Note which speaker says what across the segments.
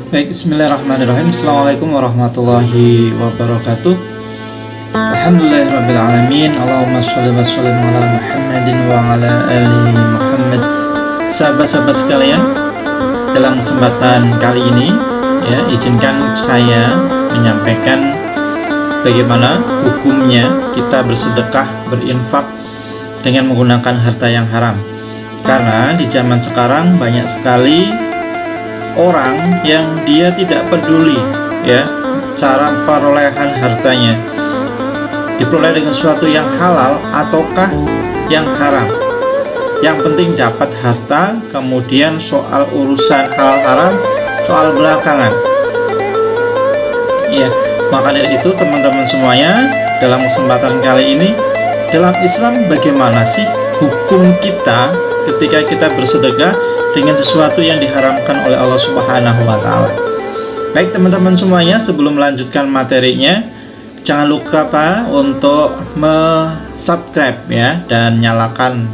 Speaker 1: Baik, bismillahirrahmanirrahim. Assalamualaikum warahmatullahi wabarakatuh. Alhamdulillahirrabbilalamin. Allahumma sholli wa sallim ala Muhammadin wa ala ali Muhammad. Sahabat-sahabat sekalian, dalam kesempatan kali ini izinkan saya menyampaikan bagaimana hukumnya kita bersedekah, berinfak dengan menggunakan harta yang haram. Karena di zaman sekarang banyak sekali orang yang dia tidak peduli cara perolehan hartanya, diperoleh dengan sesuatu yang halal ataukah yang haram. Yang penting dapat harta, kemudian soal urusan halal haram soal belakangan. Maka dari itu teman-teman semuanya, dalam kesempatan kali ini, dalam Islam bagaimana sih hukum kita ketika kita bersedekah dengan sesuatu yang diharamkan oleh Allah Subhanahu wa Ta'ala. Baik teman-teman semuanya, sebelum melanjutkan materinya, jangan lupa untuk subscribe dan nyalakan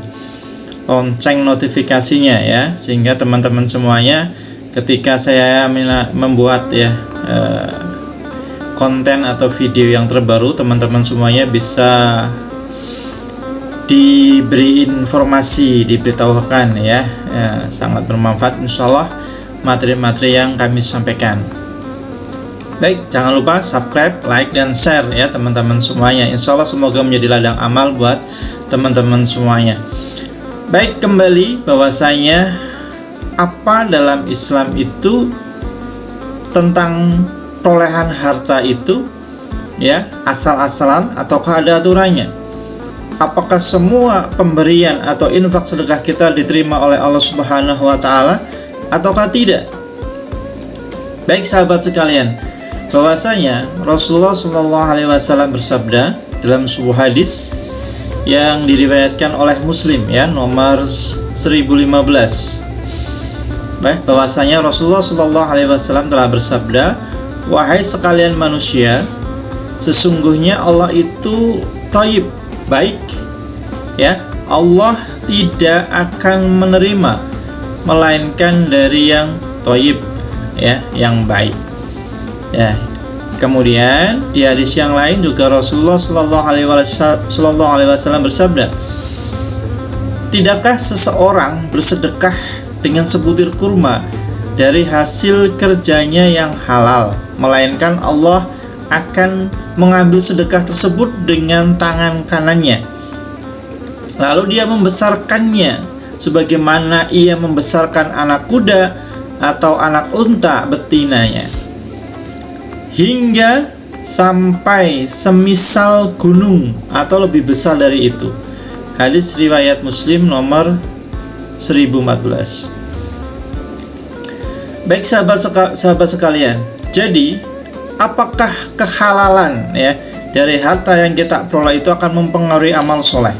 Speaker 1: lonceng notifikasinya sehingga teman-teman semuanya ketika saya membuat konten atau video yang terbaru, teman-teman semuanya bisa diberi informasi, diberitahukan sangat bermanfaat insyaallah materi-materi yang kami sampaikan. Baik, jangan lupa subscribe, like, dan share teman-teman semuanya. Insyaallah semoga menjadi ladang amal buat teman-teman semuanya. Baik, kembali bahwasanya apa dalam Islam itu tentang perolehan harta itu asal-asalan ataukah ada aturannya? Apakah semua pemberian atau infak sedekah kita diterima oleh Allah Subhanahu wa Ta'ala ataukah tidak? Baik sahabat sekalian, bahwasanya Rasulullah SAW bersabda dalam sebuah hadis yang diriwayatkan oleh Muslim nomor 1015. Baik, bahwasanya Rasulullah SAW telah bersabda, "Wahai sekalian manusia, sesungguhnya Allah itu thayyib, baik Allah tidak akan menerima melainkan dari yang thayyib yang baik." Kemudian di hadis yang lain juga Rasulullah Shallallahu Alaihi Wasallam bersabda, "Tidakkah seseorang bersedekah dengan sebutir kurma dari hasil kerjanya yang halal, melainkan Allah akan mengambil sedekah tersebut dengan tangan kanannya, lalu dia membesarkannya sebagaimana ia membesarkan anak kuda atau anak unta betinanya, hingga sampai semisal gunung atau lebih besar dari itu." Hadis riwayat Muslim nomor 1014. Baik sahabat sekalian, jadi apakah kehalalan dari harta yang kita peroleh itu akan mempengaruhi amal soleh?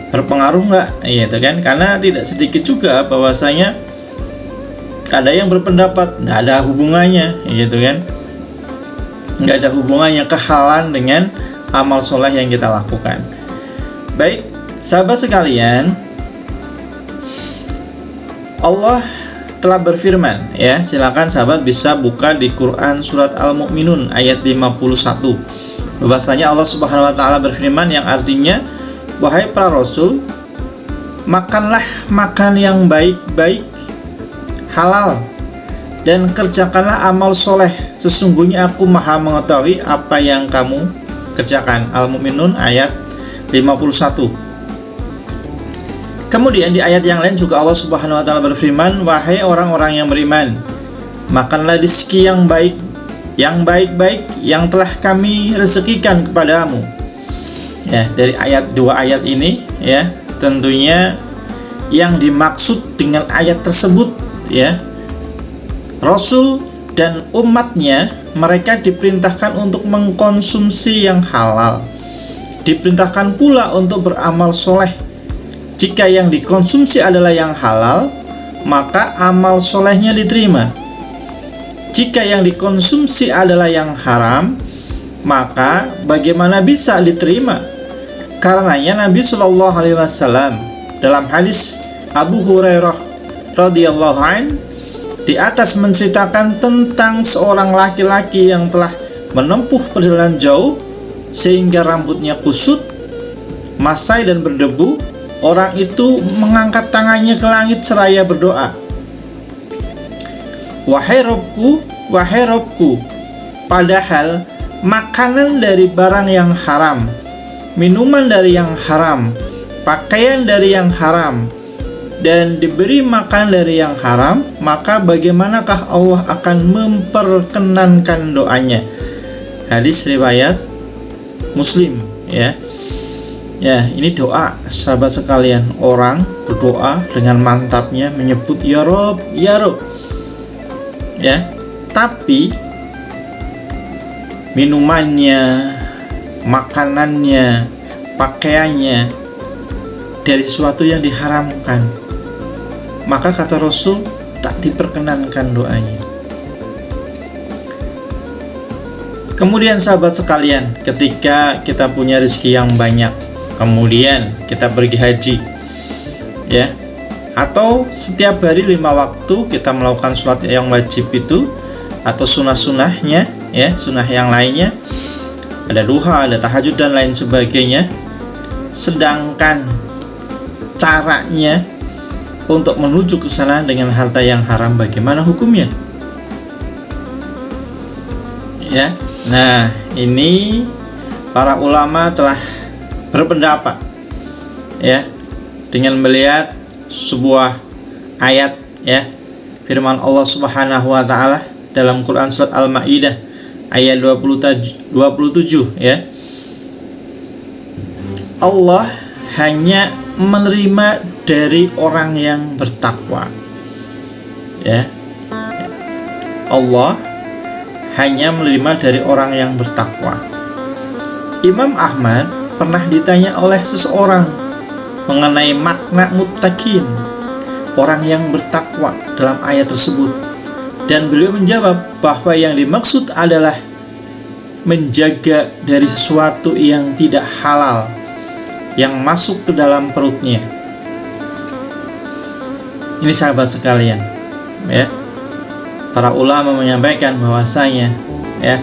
Speaker 1: Berpengaruh nggak? Karena tidak sedikit juga bahwasanya ada yang berpendapat nggak ada hubungannya, nggak ada hubungannya kehalalan dengan amal soleh yang kita lakukan. Baik sahabat sekalian, Allah telah berfirman silakan sahabat bisa buka di Quran surat Al-Mu'minun ayat 51. Bahwasanya Allah Subhanahu wa Ta'ala berfirman yang artinya, "Wahai para rasul, makanlah makanan yang baik-baik, halal, dan kerjakanlah amal soleh. Sesungguhnya aku maha mengetahui apa yang kamu kerjakan." Al-Mu'minun ayat 51. Kemudian di ayat yang lain juga Allah Subhanahu wa Ta'ala berfirman, "Wahai orang-orang yang beriman, makanlah rezeki yang baik-baik yang telah kami rezekikan kepadamu." Dari dua ayat ini tentunya yang dimaksud dengan ayat tersebut Rasul dan umatnya, mereka diperintahkan untuk mengkonsumsi yang halal, diperintahkan pula untuk beramal soleh. Jika yang dikonsumsi adalah yang halal, maka amal solehnya diterima. Jika yang dikonsumsi adalah yang haram, maka bagaimana bisa diterima? Karenanya Nabi Shallallahu Alaihi Wasallam dalam hadis Abu Hurairah radhiyallahu anhu Di atas menceritakan tentang seorang laki-laki yang telah menempuh perjalanan jauh sehingga rambutnya kusut, masai dan berdebu. Orang itu mengangkat tangannya ke langit seraya berdoa, wahai Robku, padahal makanan dari barang yang haram, minuman dari yang haram, pakaian dari yang haram, dan diberi makan dari yang haram, maka bagaimanakah Allah akan memperkenankan doanya? Hadis riwayat Muslim, ya. Ya, ini doa sahabat sekalian. Orang berdoa dengan mantapnya menyebut ya Rob, ya Rob. Ya, tapi minumannya, makanannya, pakaiannya dari sesuatu yang diharamkan, maka kata Rasul tak diperkenankan doanya. Kemudian sahabat sekalian, ketika kita punya rezeki yang banyak, kemudian kita pergi haji, ya, atau setiap hari 5 waktu kita melakukan sholat yang wajib itu, atau sunnah-sunnahnya, ya, sunnah yang lainnya, ada duha, ada tahajud dan lain sebagainya. Sedangkan caranya untuk menuju ke sana dengan harta yang haram, bagaimana hukumnya? Ya, nah ini para ulama telah berpendapat, ya, dengan melihat sebuah ayat, ya, firman Allah Subhanahu wa taala dalam Quran surat Al-Maidah ayat 27, ya. Allah hanya menerima dari orang yang bertakwa, ya. Allah hanya menerima dari orang yang bertakwa. Imam Ahmad pernah ditanya oleh seseorang mengenai makna muttaqin, orang yang bertakwa dalam ayat tersebut, dan beliau menjawab bahwa yang dimaksud adalah menjaga dari sesuatu yang tidak halal yang masuk ke dalam perutnya. Ini sahabat sekalian, ya, para ulama menyampaikan bahwasanya, ya,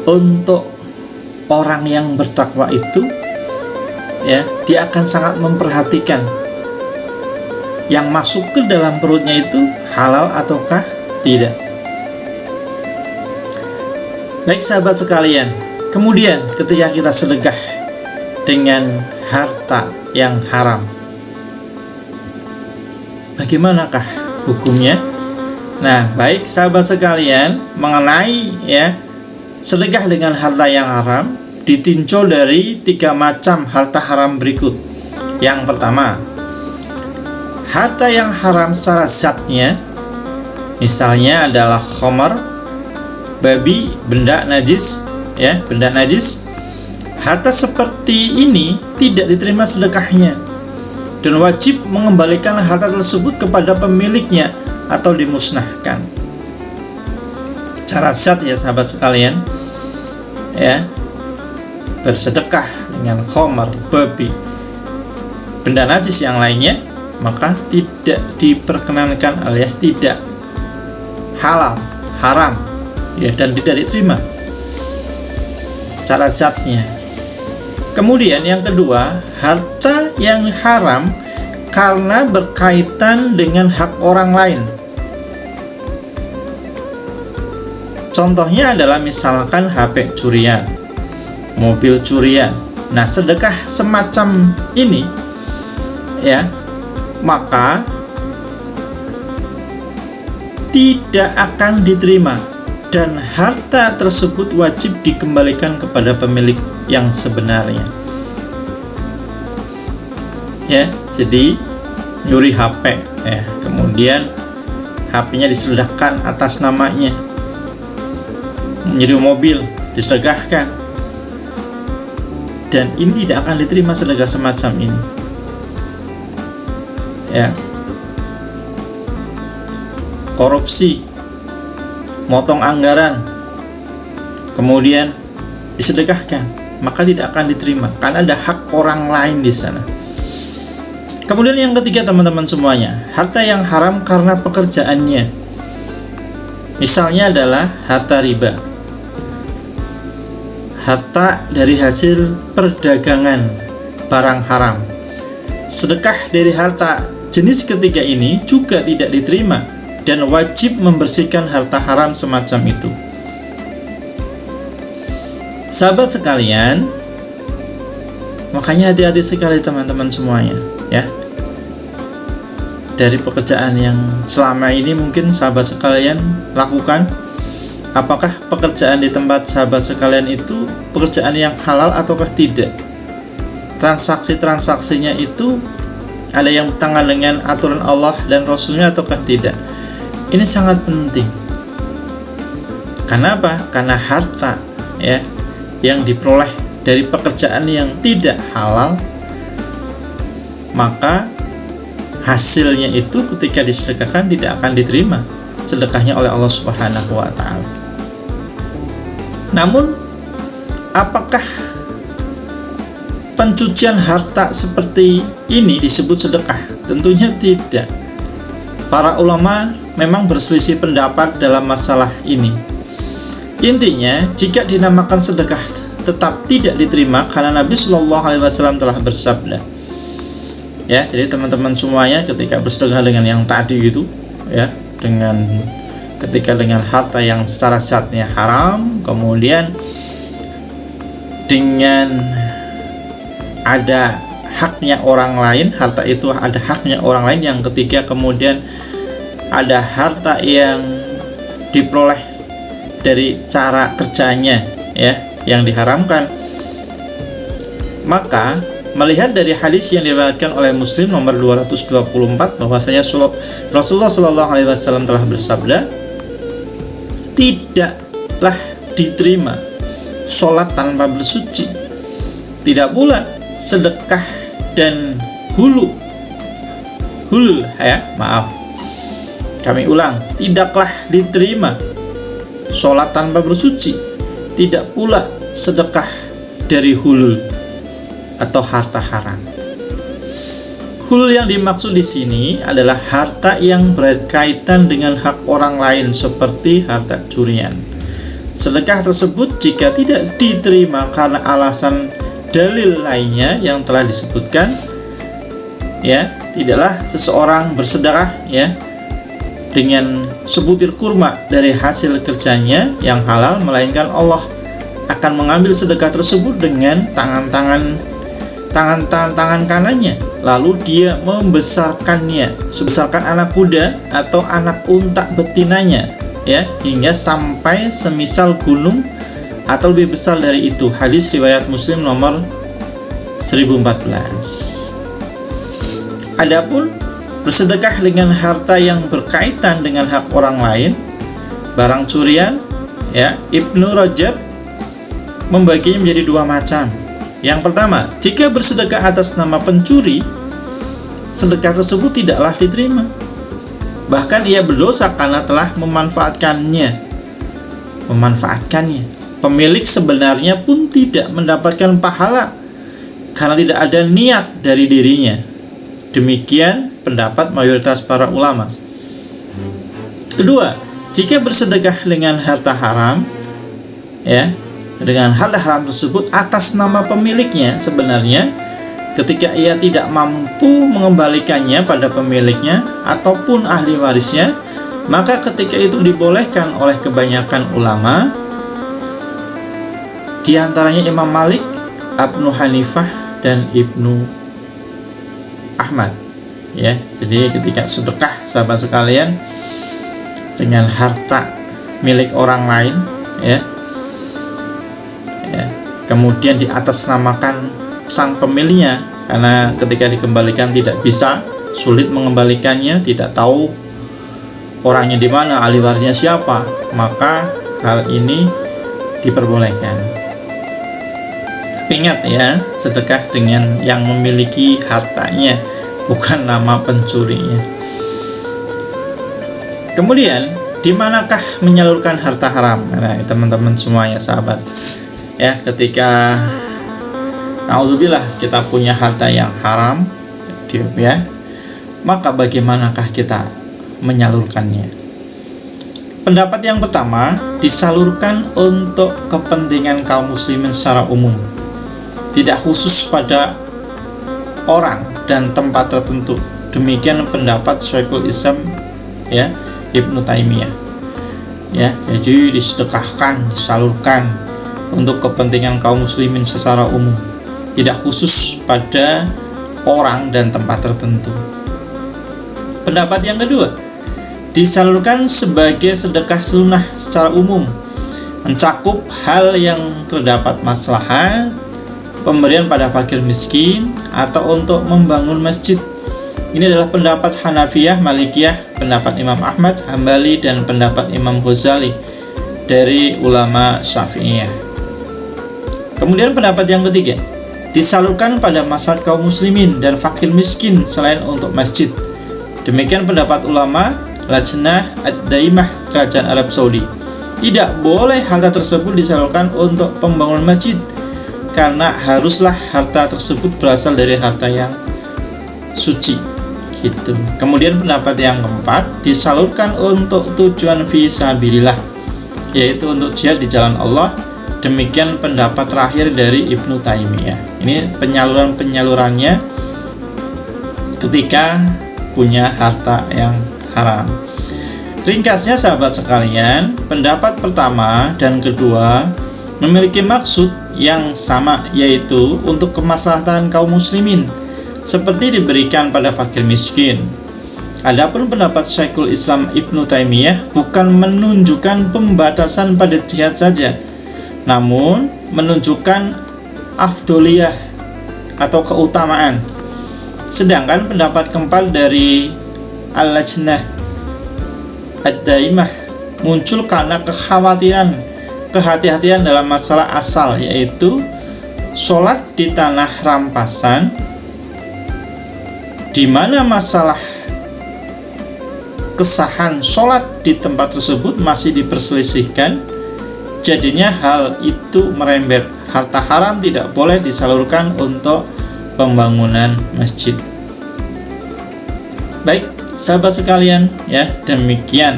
Speaker 1: untuk orang yang bertakwa itu, ya, dia akan sangat memperhatikan yang masuk ke dalam perutnya itu halal ataukah tidak. Baik sahabat sekalian, kemudian ketika kita sedekah dengan harta yang haram, bagaimanakah hukumnya? Nah, baik sahabat sekalian, mengenai, ya, sedekah dengan harta yang haram ditinjau dari 3 macam harta haram berikut. Yang pertama, harta yang haram secara zatnya, misalnya adalah khamar, babi, benda najis, ya, benda najis. Harta seperti ini tidak diterima sedekahnya dan wajib mengembalikan harta tersebut kepada pemiliknya atau dimusnahkan. Cara zat, ya sahabat sekalian, ya, bersedekah dengan khamar, babi, benda najis yang lainnya, maka tidak diperkenankan alias tidak halal, haram, ya, dan tidak diterima secara zatnya. Kemudian yang kedua, harta yang haram karena berkaitan dengan hak orang lain. Contohnya adalah misalkan HP curian, mobil curian. Nah, sedekah semacam ini, ya, maka tidak akan diterima dan harta tersebut wajib dikembalikan kepada pemilik yang sebenarnya. Ya, jadi nyuri HP, ya, kemudian HP-nya disedekahkan atas namanya. Nyuri mobil disedekahkan, dan ini tidak akan diterima sedekah semacam ini, ya. Korupsi, motong anggaran, kemudian disedekahkan, maka tidak akan diterima karena ada hak orang lain di sana. Kemudian yang ketiga teman-teman semuanya, harta yang haram karena pekerjaannya. Misalnya adalah harta riba, harta dari hasil perdagangan barang haram. Sedekah dari harta jenis ketiga ini juga tidak diterima dan wajib membersihkan harta haram semacam itu. Sahabat sekalian, makanya hati-hati sekali teman-teman semuanya ya. Dari pekerjaan yang selama ini mungkin sahabat sekalian lakukan, apakah pekerjaan di tempat sahabat sekalian itu pekerjaan yang halal ataukah tidak? Transaksi-transaksinya itu ada yang bertentangan dengan aturan Allah dan Rasulnya ataukah tidak? Ini sangat penting. Karena apa? Karena harta ya yang diperoleh dari pekerjaan yang tidak halal, maka hasilnya itu ketika disedekahkan tidak akan diterima sedekahnya oleh Allah Subhanahu wa taala. Namun apakah pencucian harta seperti ini disebut sedekah? Tentunya tidak. Para ulama memang berselisih pendapat dalam masalah ini. Intinya, jika dinamakan sedekah tetap tidak diterima karena Nabi Shallallahu Alaihi Wasallam telah bersabda. Ya, jadi teman-teman semuanya ketika bersedekah dengan yang tadi gitu, ya, ketika dengan harta yang secara zatnya haram, kemudian dengan ada haknya orang lain, harta itu ada haknya orang lain, yang ketiga kemudian ada harta yang diperoleh dari cara kerjanya ya yang diharamkan, maka melihat dari hadis yang diriwayatkan oleh Muslim nomor 224 bahwasanya Rasulullah Shallallahu Alaihi Wasallam telah bersabda, tidaklah diterima sholat tanpa bersuci, tidak pula sedekah dan hulul ya, maaf, kami ulang, tidaklah diterima sholat tanpa bersuci, tidak pula sedekah dari hulul atau harta haram. Hulul yang dimaksud di sini adalah harta yang berkaitan dengan hak orang lain seperti harta curian. Sedekah tersebut jika tidak diterima karena alasan dalil lainnya yang telah disebutkan, ya, tidaklah seseorang bersedekah ya dengan sebutir kurma dari hasil kerjanya yang halal, melainkan Allah akan mengambil sedekah tersebut dengan tangan kanannya, lalu dia membesarkannya sebesarkan anak kuda atau anak unta betinanya ya, hingga sampai semisal gunung atau lebih besar dari itu. Hadis riwayat Muslim nomor 1014. Adapun bersedekah dengan harta yang berkaitan dengan hak orang lain, barang curian ya, Ibnu Rajab membaginya menjadi dua macam. Yang pertama, jika bersedekah atas nama pencuri, sedekah tersebut tidaklah diterima. Bahkan ia berdosa karena telah memanfaatkannya. Pemilik sebenarnya pun tidak mendapatkan pahala karena tidak ada niat dari dirinya. Demikian pendapat mayoritas para ulama. Kedua, jika bersedekah dengan harta haram, ya, dengan harta haram tersebut atas nama pemiliknya, sebenarnya ketika ia tidak mampu mengembalikannya pada pemiliknya ataupun ahli warisnya, maka ketika itu dibolehkan oleh kebanyakan ulama, di antaranya Imam Malik, Abu Hanifah, dan Ibnu Ahmad. Ya, jadi ketika sedekah sahabat sekalian dengan harta milik orang lain, ya, kemudian diatasnamakan sang pemiliknya, karena ketika dikembalikan tidak bisa, sulit mengembalikannya, tidak tahu orangnya di mana, ahli warisnya siapa, maka hal ini diperbolehkan. Ingat ya, sedekah dengan yang memiliki hartanya, bukan nama pencurinya. Kemudian, di manakah menyalurkan harta haram? Nah, teman-teman semuanya, sahabat. Ya, ketika naudzubillah kita punya harta yang haram hidup ya. Maka bagaimanakah kita menyalurkannya? Pendapat yang pertama, disalurkan untuk kepentingan kaum muslimin secara umum, tidak khusus pada orang dan tempat tertentu. Demikian pendapat Syekhul Islam ya, Ibnu Taimiyah. Ya, jadi disedekahkan, disalurkan untuk kepentingan kaum muslimin secara umum, tidak khusus pada orang dan tempat tertentu. Pendapat yang kedua, disalurkan sebagai sedekah sunnah secara umum, mencakup hal yang terdapat maslahat, pemberian pada fakir miskin, atau untuk membangun masjid. Ini adalah pendapat Hanafiyah, Malikiyah, pendapat Imam Ahmad, Hambali, dan pendapat Imam Ghazali dari ulama Syafi'iyah. Kemudian pendapat yang ketiga, disalurkan pada maslahat kaum muslimin dan fakir miskin selain untuk masjid. Demikian pendapat ulama Lajnah Ad-Daimah Kerajaan Arab Saudi. Tidak boleh harta tersebut disalurkan untuk pembangunan masjid, karena haruslah harta tersebut berasal dari harta yang suci. Gitu. Kemudian pendapat yang keempat, disalurkan untuk tujuan fisabilillah, yaitu untuk jihad di jalan Allah. Demikian pendapat terakhir dari Ibnu Taimiyah. Ini penyalurannya ketika punya harta yang haram. Ringkasnya sahabat sekalian, pendapat pertama dan kedua memiliki maksud yang sama, yaitu untuk kemaslahatan kaum muslimin, seperti diberikan pada fakir miskin. Adapun pendapat Syekhul Islam Ibnu Taimiyah bukan menunjukkan pembatasan pada jihad saja, namun menunjukkan afdoliyah atau keutamaan. Sedangkan pendapat keempat dari Al-Lajnah Ad-Daimah muncul karena kehati-hatian dalam masalah asal, yaitu sholat di tanah rampasan, di mana masalah kesahan sholat di tempat tersebut masih diperselisihkan. Jadinya hal itu merembet. Harta haram tidak boleh disalurkan untuk pembangunan masjid. Baik, sahabat sekalian, ya, demikian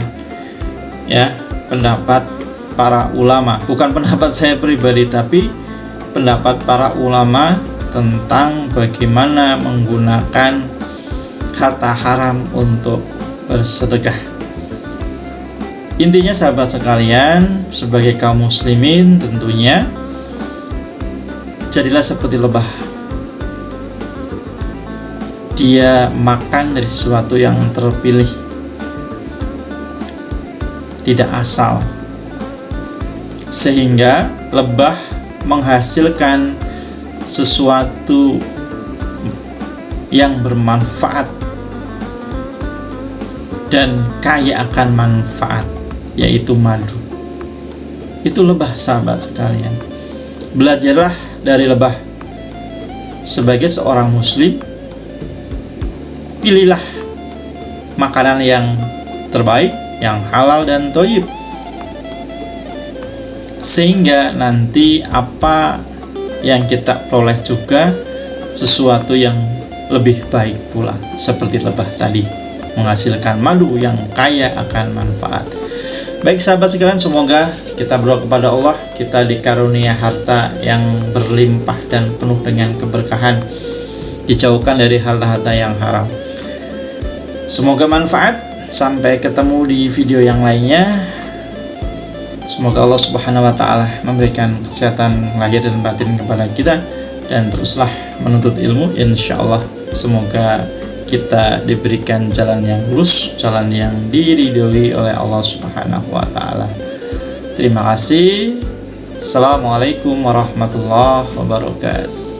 Speaker 1: ya pendapat para ulama. Bukan pendapat saya pribadi, tapi pendapat para ulama tentang bagaimana menggunakan harta haram untuk bersedekah. Intinya sahabat sekalian, sebagai kaum muslimin tentunya jadilah seperti lebah. Dia makan dari sesuatu yang terpilih, tidak asal, sehingga lebah menghasilkan sesuatu yang bermanfaat dan kaya akan manfaat, yaitu madu. Itu lebah sahabat sekalian. Belajarlah dari lebah. Sebagai seorang muslim, pilihlah makanan yang terbaik, yang halal dan thayyib, sehingga nanti apa yang kita peroleh juga sesuatu yang lebih baik pula, seperti lebah tadi, menghasilkan madu yang kaya akan manfaat. Baik sahabat sekalian, semoga kita berdoa kepada Allah, kita dikarunia harta yang berlimpah dan penuh dengan keberkahan, dijauhkan dari harta-harta yang haram. Semoga manfaat. Sampai ketemu di video yang lainnya. Semoga Allah Subhanahu wa Ta'ala memberikan kesehatan lahir dan batin kepada kita, dan teruslah menuntut ilmu, insyaallah. Semoga kita diberikan jalan yang lurus, jalan yang diridhoi oleh Allah Subhanahu wa Ta'ala. Terima kasih. Assalamualaikum warahmatullahi wabarakatuh.